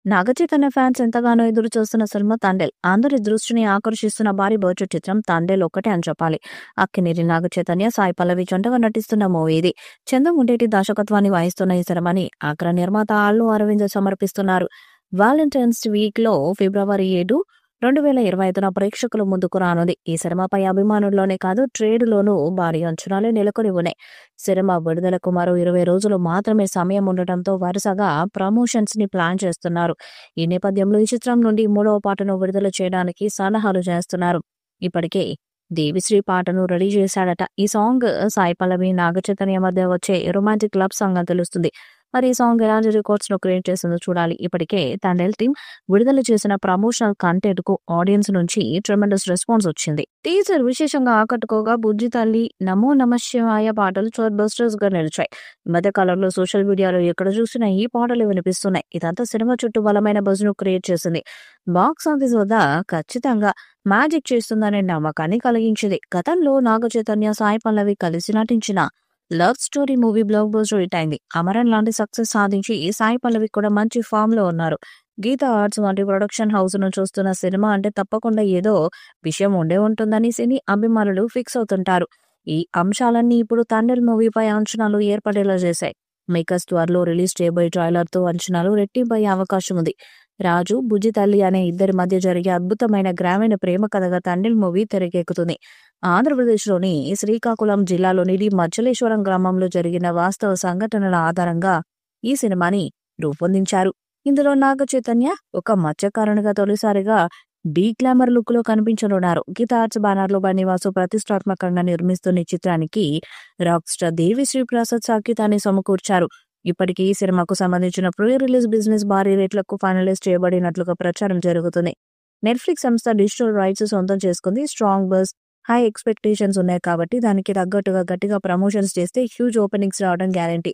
Naga Chaitanya fans ఎంతగానో ఎదురు చూస్తున్న సినిమా తండేల్. అందరి దృష్టిని ఆకర్షిస్తున్న భారీ బడ్జెట్ చిత్రం తండేల్ ఒక్కటే అని చెప్పాలి. అక్కినేని నాగచైతన్య, సాయి పల్లవి జంటగా నటిస్తున్న మూవీ ఇది. చంద్రముండేటి దర్శకత్వాన్ని వహిస్తున్న ఈ సినిమాని అగ్ర నిర్మాత అల్లు అరవింద్ సమర్పిస్తున్నారు. వాలంటైన్స్ వీక్ లో ఫిబ్రవరి 7, 2025న ప్రేక్షకుల ముందుకు రానుంది. ఈ సినిమాపై అభిమానుల్లోనే కాదు ట్రేడ్లోనూ భారీ అంచనాలే నెలకొని ఉన్నాయి. సినిమా విడుదలకు మరో 20 రోజులు మాత్రమే సమయం ఉండటంతో వరుసగా ప్రమోషన్స్ ని ప్లాన్ చేస్తున్నారు. ఈ నేపథ్యంలో ఈ చిత్రం నుండి 3వ పాటను విడుదల చేయడానికి సన్నాహాలు చేస్తున్నారు. ఇప్పటికే దేవిశ్రీ పాటను రెడీ చేశాడట. ఈ సాంగ్ సాయి పల్లవి, నాగచైతన్య మధ్య వచ్చే రొమాంటిక్ లవ్ సాంగ్ అని తెలుస్తుంది. మరి ఈ సాంగ్ ఎలాంటి రికార్డ్స్ ను క్రియేట్ చేసిందో చూడాలి. ఇప్పటికే తండేల్ టీమ్ విడుదల చేసిన ప్రమోషనల్ కంటెంట్ కు ఆడియన్స్ నుంచి ట్రెమెండస్ రెస్పాన్స్ వచ్చింది. టీజర్ విశేషంగా ఆకట్టుకోగా బుజ్జి తల్లి, నమో నమ శివాయ పాటలు చాట్ బస్టర్స్ గా నిలిచాయి. ఈ మధ్య కాలంలో సోషల్ మీడియాలో ఎక్కడ చూసినా ఈ పాటలు వినిపిస్తున్నాయి. ఇదంతా సినిమా చుట్టూ బలమైన బజ్ ను క్రియేట్ చేసింది. బాక్స్ ఆఫీస్ వద్ద ఖచ్చితంగా మ్యాజిక్ చేస్తుందనే నమ్మకాన్ని కలిగించింది. గతంలో నాగ చైతన్య, సాయి పల్లవి కలిసి నటించిన love story movie block buster hit అయింది. అమరన్ లాంటి సక్సెస్ సాధించి సాయి పల్లవి కూడా మంచి ఫామ్ లో ఉన్నారు. గీతా ఆర్ట్స్ వంటి ప్రొడక్షన్ హౌస్ ను చూస్తున్న సినిమా అంటే తప్పకుండా ఏదో విషయం ఉండే ఉంటుందని సినీ అభిమానులు ఫిక్స్ అవుతుంటారు. ఈ అంశాలన్నీ ఇప్పుడు తండేల్ మూవీపై అంచనాలు ఏర్పడేలా చేశాయి. మేకర్స్ త్వరలో రిలీజ్ చేయబోయే ట్రైలర్ తో అంచనాలు రెట్టింపయ్యే అవకాశం ఉంది. రాజు, బుజ్జి తల్లి అనే ఇద్దరి మధ్య జరిగే అద్భుతమైన గ్రామీణ ప్రేమ కథగా తండేల్ మూవీ తెరకెక్కుతుంది. ఆంధ్రప్రదేశ్లోని శ్రీకాకుళం జిల్లాలోని మచ్చలేశ్వరం గ్రామంలో జరిగిన వాస్తవ సంఘటనల ఆధారంగా ఈ సినిమాని రూపొందించారు. ఇందులో నాగ చైతన్య ఒక మత్స్యకారునిగా తొలిసారిగా డీ గ్లామర్ లుక్ లో కనిపించనున్నారు. గీతా ఆర్ట్స్ బ్యానర్ లో బనివాసు ప్రతిష్టాత్మకంగా నిర్మిస్తున్న ఈ చిత్రానికి రాక్ స్టార్ దేవిశ్రీ ప్రసాద్ సంగీతాన్ని సమకూర్చారు. ఇప్పటికీ ఈ సినిమాకు సంబంధించిన ప్రీ రిలీజ్ బిజినెస్ భారీ రేట్లకు ఫైనలైజ్ చేయబడినట్లుగా ప్రచారం జరుగుతుంది. నెట్ఫ్లిక్స్ సంస్థ డిజిటల్ రైట్స్ సొంతం చేసుకుంది. స్ట్రాంగ్ బజ్, హై ఎక్స్పెక్టేషన్స్ ఉన్నాయి కాబట్టి దానికి తగ్గట్టుగా గట్టిగా ప్రమోషన్స్ చేస్తే హ్యూజ్ ఓపెనింగ్స్ రావడం గ్యారంటీ.